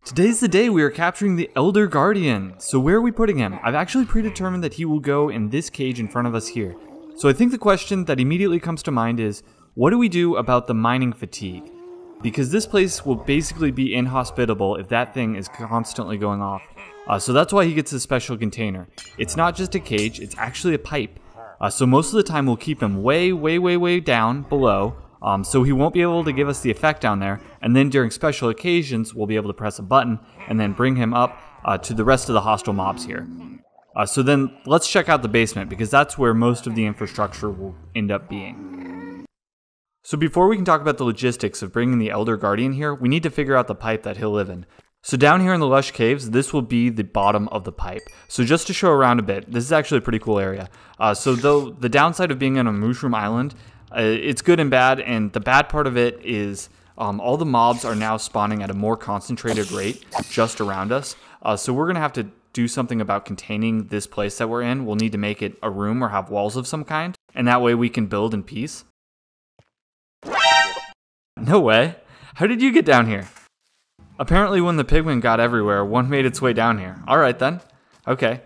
Today's the day we are capturing the Elder Guardian. So where are we putting him? I've actually predetermined that he will go in this cage in front of us here. So I think the question that immediately comes to mind is, what do we do about the mining fatigue? Because this place will basically be inhospitable if that thing is constantly going off. So that's why he gets a special container. It's not just a cage, it's actually a pipe. So most of the time we'll keep him way down below. So he won't be able to give us the effect down there, and then during special occasions we'll be able to press a button and then bring him up to the rest of the hostile mobs here. So then let's check out the basement, because that's where most of the infrastructure will end up being. So before we can talk about the logistics of bringing the Elder Guardian here, we need to figure out the pipe that he'll live in. So down here in the Lush Caves, this will be the bottom of the pipe. So just to show around a bit, this is actually a pretty cool area. So though the downside of being on a mushroom island, it's good and bad, and the bad part of it is all the mobs are now spawning at a more concentrated rate just around us. So we're going to have to do something about containing this place that we're in. We'll need to make it a room or have walls of some kind, and that way we can build in peace. No way. How did you get down here? Apparently when the pigmen got everywhere, one made its way down here. Alright then. Okay.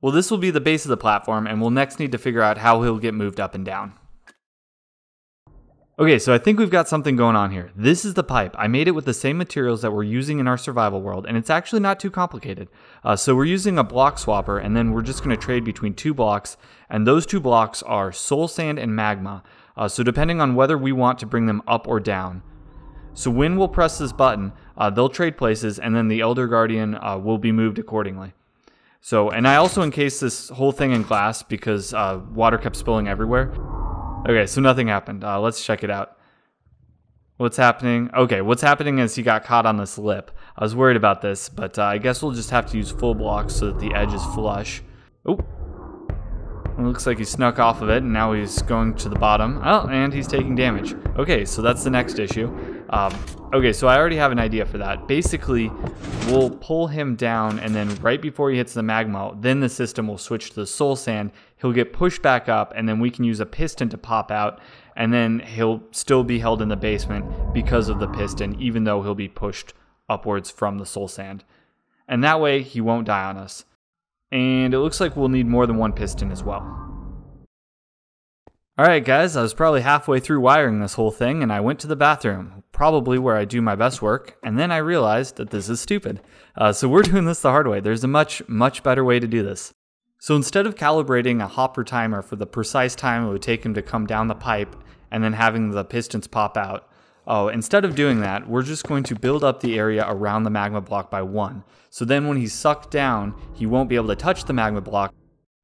Well, this will be the base of the platform, and we'll next need to figure out how he'll get moved up and down. Okay, so I think we've got something going on here. This is the pipe. I made it with the same materials that we're using in our survival world, and it's actually not too complicated. So we're using a block swapper, and then we're just going to trade between two blocks, and those two blocks are soul sand and magma. So depending on whether we want to bring them up or down. So when we'll press this button, they'll trade places, and then the Elder Guardian will be moved accordingly. So, and I also encased this whole thing in glass because water kept spilling everywhere. Okay, so nothing happened. Let's check it out. What's happening? Okay, what's happening is he got caught on this lip. I was worried about this, but I guess we'll just have to use full blocks so that the edge is flush. Oh, it looks like he snuck off of it, and now he's going to the bottom. Oh, and he's taking damage. Okay, so that's the next issue. Okay, so I already have an idea for that. Basically, we'll pull him down, and then right before he hits the magma, then the system will switch to the soul sand. He'll get pushed back up, and then we can use a piston to pop out, and then he'll still be held in the basement because of the piston, even though he'll be pushed upwards from the soul sand. And that way, he won't die on us. And it looks like we'll need more than one piston as well. Alright guys, I was probably halfway through wiring this whole thing, and I went to the bathroom, probably where I do my best work, and then I realized that this is stupid. So we're doing this the hard way. There's a much better way to do this. So instead of calibrating a hopper timer for the precise time it would take him to come down the pipe, and then having the pistons pop out, instead of doing that, we're just going to build up the area around the magma block by 1. So then when he's sucked down, he won't be able to touch the magma block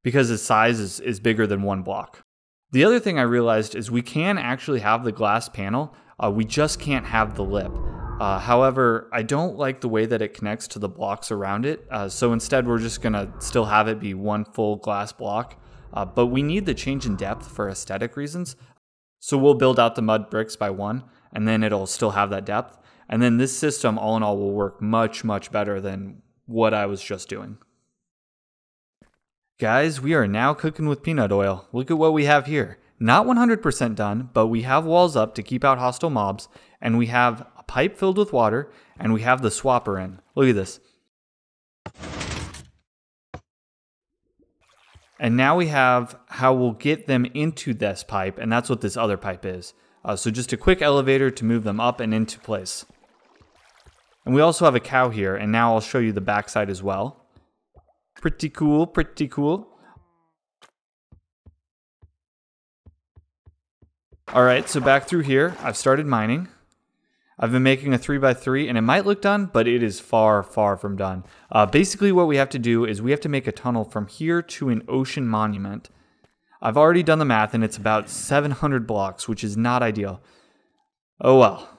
because his size is bigger than 1 block. The other thing I realized is we can actually have the glass panel, we just can't have the lip. However, I don't like the way that it connects to the blocks around it, so instead we're just going to still have it be one full glass block. But we need the change in depth for aesthetic reasons, so we'll build out the mud bricks by 1, and then it'll still have that depth. And then this system, all in all, will work much better than what I was just doing. Guys, we are now cooking with peanut oil. Look at what we have here. Not 100% done, but we have walls up to keep out hostile mobs, and we have a pipe filled with water, and we have the swapper in. Look at this. And now we have how we'll get them into this pipe, and that's what this other pipe is. So just a quick elevator to move them up and into place. And we also have a cow here, and now I'll show you the backside as well. Pretty cool, pretty cool. Alright, so back through here, I've started mining. I've been making a 3x3, and it might look done, but it is far from done. Basically what we have to do is we have to make a tunnel from here to an ocean monument. I've already done the math, and it's about 700 blocks, which is not ideal. Oh well.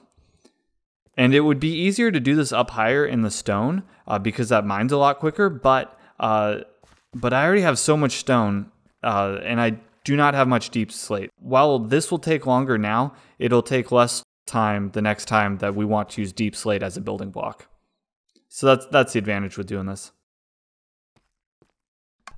And it would be easier to do this up higher in the stone, because that mines a lot quicker, but I already have so much stone, and I do not have much deep slate. While this will take longer now, it'll take less time the next time that we want to use deep slate as a building block. So that's the advantage with doing this.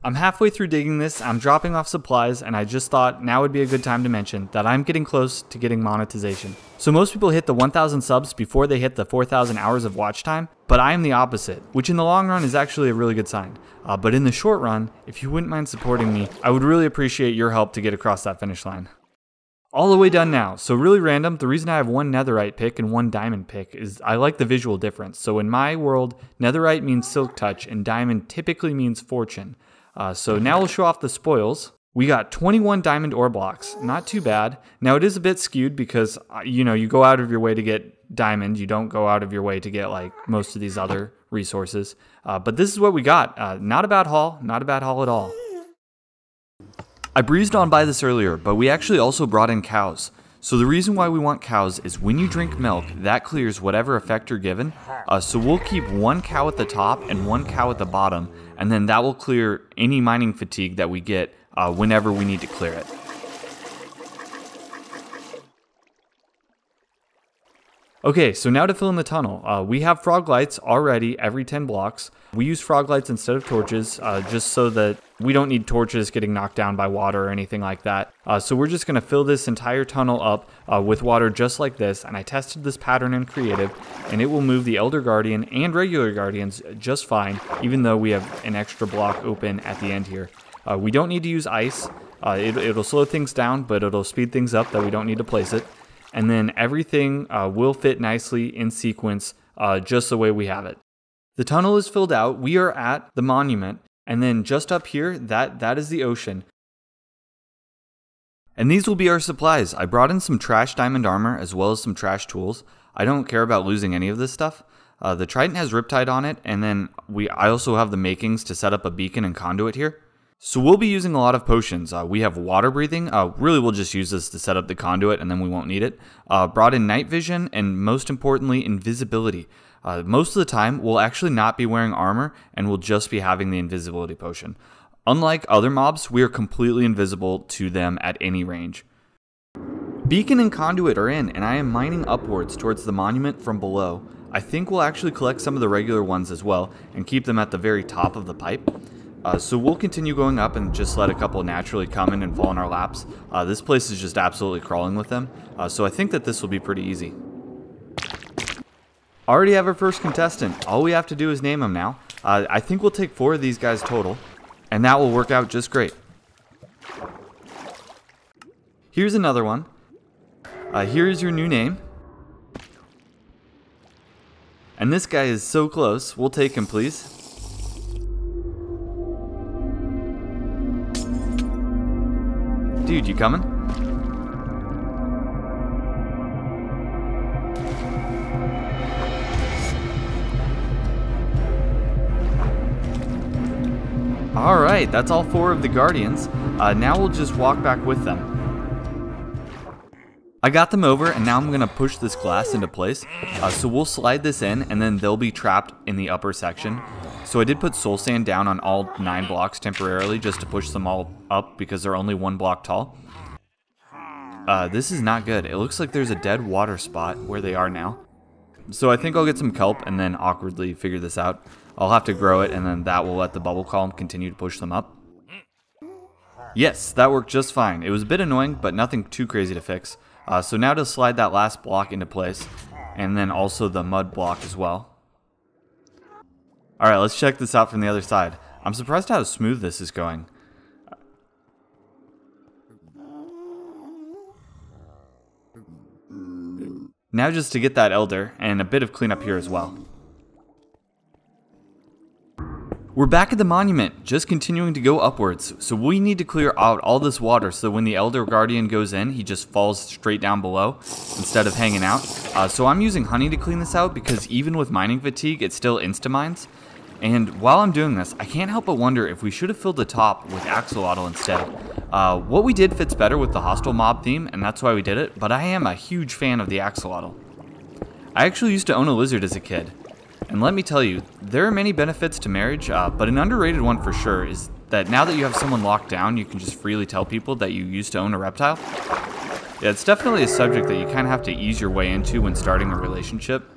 I'm halfway through digging this, I'm dropping off supplies, and I just thought now would be a good time to mention that I'm getting close to getting monetization. So most people hit the 1,000 subs before they hit the 4,000 hours of watch time, but I am the opposite, which in the long run is actually a really good sign. But in the short run, if you wouldn't mind supporting me, I would really appreciate your help to get across that finish line. All the way done now. So really random, the reason I have one netherite pick and one diamond pick is I like the visual difference. So in my world, netherite means silk touch and diamond typically means fortune. So now we'll show off the spoils. We got 21 diamond ore blocks, not too bad. Now it is a bit skewed because, you go out of your way to get diamond. You don't go out of your way to get like most of these other resources. But this is what we got. Not a bad haul, not a bad haul at all. I breezed on by this earlier, but we actually also brought in cows. So the reason why we want cows is when you drink milk, that clears whatever effect you're given. So we'll keep one cow at the top and one cow at the bottom, and then that will clear any mining fatigue that we get whenever we need to clear it. Okay, so now to fill in the tunnel. We have frog lights already every 10 blocks. We use frog lights instead of torches, just so that we don't need torches getting knocked down by water or anything like that. So we're just going to fill this entire tunnel up with water just like this, and I tested this pattern in creative, and it will move the Elder Guardian and regular Guardians just fine, even though we have an extra block open at the end here. We don't need to use ice. It'll slow things down, but it'll speed things up that we don't need to place it. And then everything will fit nicely in sequence just the way we have it. The tunnel is filled out. We are at the monument. And then just up here, that is the ocean. And these will be our supplies. I brought in some trash diamond armor as well as some trash tools. I don't care about losing any of this stuff. The Triton has Riptide on it. And then I also have the makings to set up a beacon and conduit here. So we'll be using a lot of potions. We have water breathing. Really, we'll just use this to set up the conduit and then we won't need it. Brought in night vision and most importantly, invisibility. Most of the time, we'll actually not be wearing armor and we'll just be having the invisibility potion. Unlike other mobs, we are completely invisible to them at any range. Beacon and conduit are in, and I am mining upwards towards the monument from below. I think we'll actually collect some of the regular ones as well and keep them at the very top of the pipe. So we'll continue going up and just let a couple naturally come in and fall in our laps. This place is just absolutely crawling with them, so I think that this will be pretty easy. Already have our first contestant. All we have to do is name him now. I think we'll take 4 of these guys total, and that will work out just great. Here's another one. Here is your new name. And this guy is so close. We'll take him, please. Dude, you coming? Alright, that's all 4 of the Guardians. Now we'll just walk back with them. I got them over, and now I'm going to push this glass into place. So we'll slide this in, and then they'll be trapped in the upper section. So I did put soul sand down on all 9 blocks temporarily just to push them all up because they're only 1 block tall. This is not good. It looks like there's a dead water spot where they are now. So I think I'll get some kelp and then awkwardly figure this out. I'll have to grow it and then that will let the bubble column continue to push them up. Yes, that worked just fine. It was a bit annoying, but nothing too crazy to fix. So now to slide that last block into place and then also the mud block as well. Alright, let's check this out from the other side. I'm surprised how smooth this is going. Now just to get that elder, and a bit of cleanup here as well. We're back at the monument, just continuing to go upwards. So we need to clear out all this water so when the Elder Guardian goes in, he just falls straight down below instead of hanging out. So I'm using honey to clean this out because even with mining fatigue, it still insta-mines. And while I'm doing this, I can't help but wonder if we should have filled the top with axolotl instead. What we did fits better with the hostile mob theme, and that's why we did it, but I am a huge fan of the axolotl. I actually used to own a lizard as a kid. And let me tell you, there are many benefits to marriage, but an underrated one for sure is that now that you have someone locked down, you can just freely tell people that you used to own a reptile. Yeah, it's definitely a subject that you kind of have to ease your way into when starting a relationship.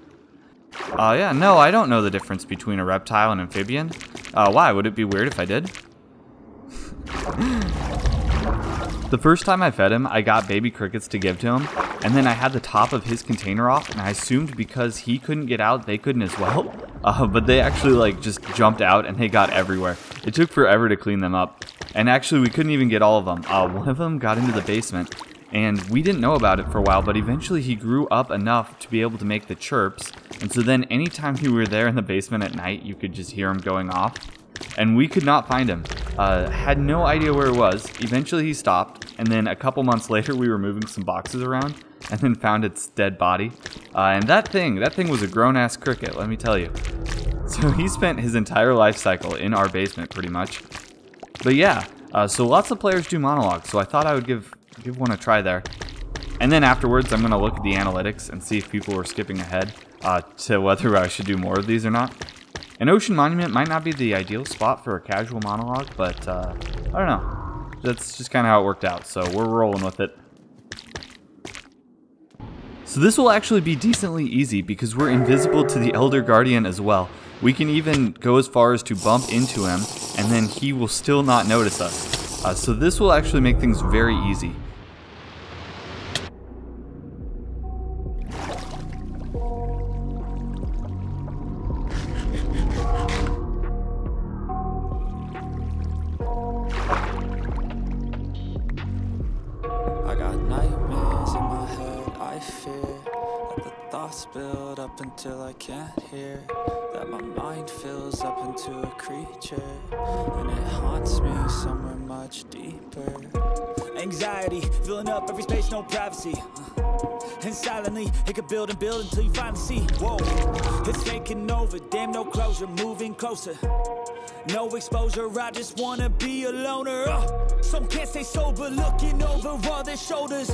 Yeah, no, I don't know the difference between a reptile and amphibian. Why? Would it be weird if I did? The first time I fed him, I got baby crickets to give to him, and then I had the top of his container off, and I assumed because he couldn't get out, they couldn't as well. But they actually like just jumped out and they got everywhere. It took forever to clean them up. And actually we couldn't even get all of them. One of them got into the basement, and we didn't know about it for a while, but eventually he grew up enough to be able to make the chirps. And so then anytime we were there in the basement at night, you could just hear him going off. And we could not find him. Had no idea where it was. Eventually he stopped, and then a couple months later we were moving some boxes around and then found its dead body. And that thing was a grown-ass cricket, let me tell you. So he spent his entire life cycle in our basement pretty much. But yeah, so lots of players do monologues, so I thought I would give one a try there. And then afterwards I'm going to look at the analytics and see if people were skipping ahead to whether I should do more of these or not. An ocean monument might not be the ideal spot for a casual monologue, but I don't know. That's just kind of how it worked out, so we're rolling with it. So this will actually be decently easy because we're invisible to the Elder Guardian as well. We can even go as far as to bump into him, and then he will still not notice us. So this will actually make things very easy. Build up until I can't hear, that my mind fills up into a creature, and it haunts me somewhere much deeper. Anxiety filling up every space, no privacy, and silently it could build and build until you finally see, whoa, it's taking over, damn, no closure, moving closer, no exposure, I just wanna be a loner. Some can't stay sober, looking over all their shoulders,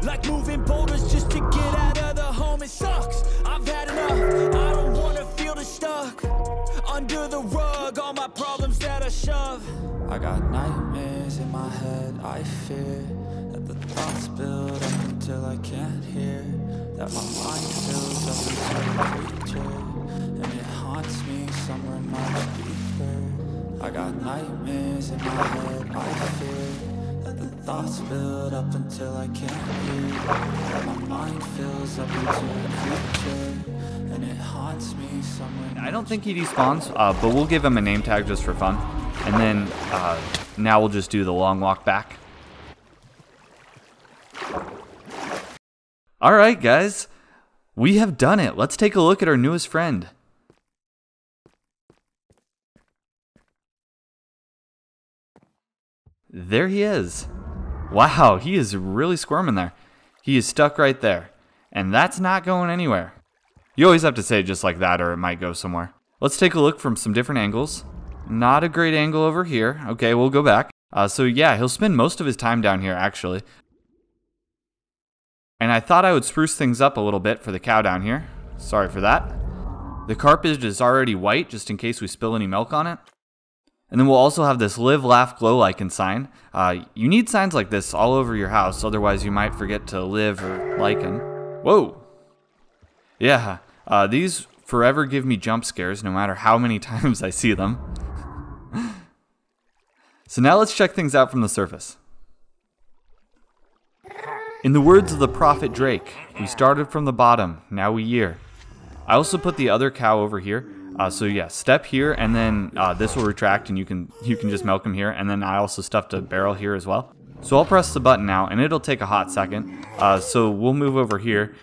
like moving boulders just to get out of the home. It sucks, I've had enough, I don't wanna feel the stuck under the rug, all my problems that I shove. I got nightmares in my head, I fear that the thoughts build up until I can't hear, that my mind fills up into a creature, and it haunts me somewhere much deeper. I got nightmares in my head, I fear that the thoughts build up until I can't hear, that my mind fills up into a creature, and it haunts me somewhere. I don't think he despawns, but we'll give him a name tag just for fun. And then now we'll just do the long walk back. Alright guys, we have done it. Let's take a look at our newest friend. There he is. Wow, he is really squirming there. He is stuck right there. And that's not going anywhere. You always have to say it just like that or it might go somewhere. Let's take a look from some different angles. Not a great angle over here. Okay, we'll go back. So yeah, he'll spend most of his time down here actually. And I thought I would spruce things up a little bit for the cow down here. Sorry for that. The carpet is already white just in case we spill any milk on it. And then we'll also have this live, laugh, glow lichen sign. You need signs like this all over your house, otherwise you might forget to live or lichen. Whoa! Yeah, these forever give me jump scares no matter how many times I see them. So now let's check things out from the surface. In the words of the prophet Drake, we started from the bottom, now we year. I also put the other cow over here. So yeah, step here, and then this will retract, and you can just milk him here. And then I also stuffed a barrel here as well. So I'll press the button now, and it'll take a hot second. So we'll move over here.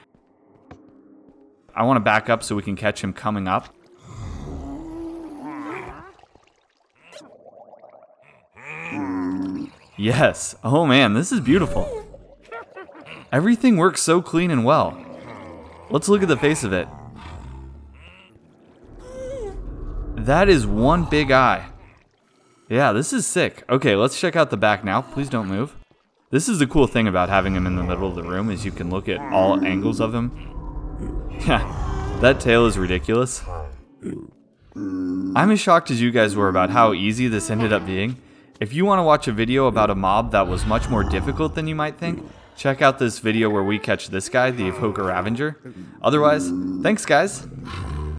I want to back up so we can catch him coming up. Yes. Oh man, this is beautiful. Everything works so clean and well. Let's look at the face of it. That is one big eye. Yeah, this is sick. Okay, let's check out the back now. Please don't move. This is the cool thing about having him in the middle of the room is you can look at all angles of him. Yeah, that tail is ridiculous. I'm as shocked as you guys were about how easy this ended up being. If you want to watch a video about a mob that was much more difficult than you might think, check out this video where we catch this guy, the Evoker Ravager. Otherwise, thanks guys.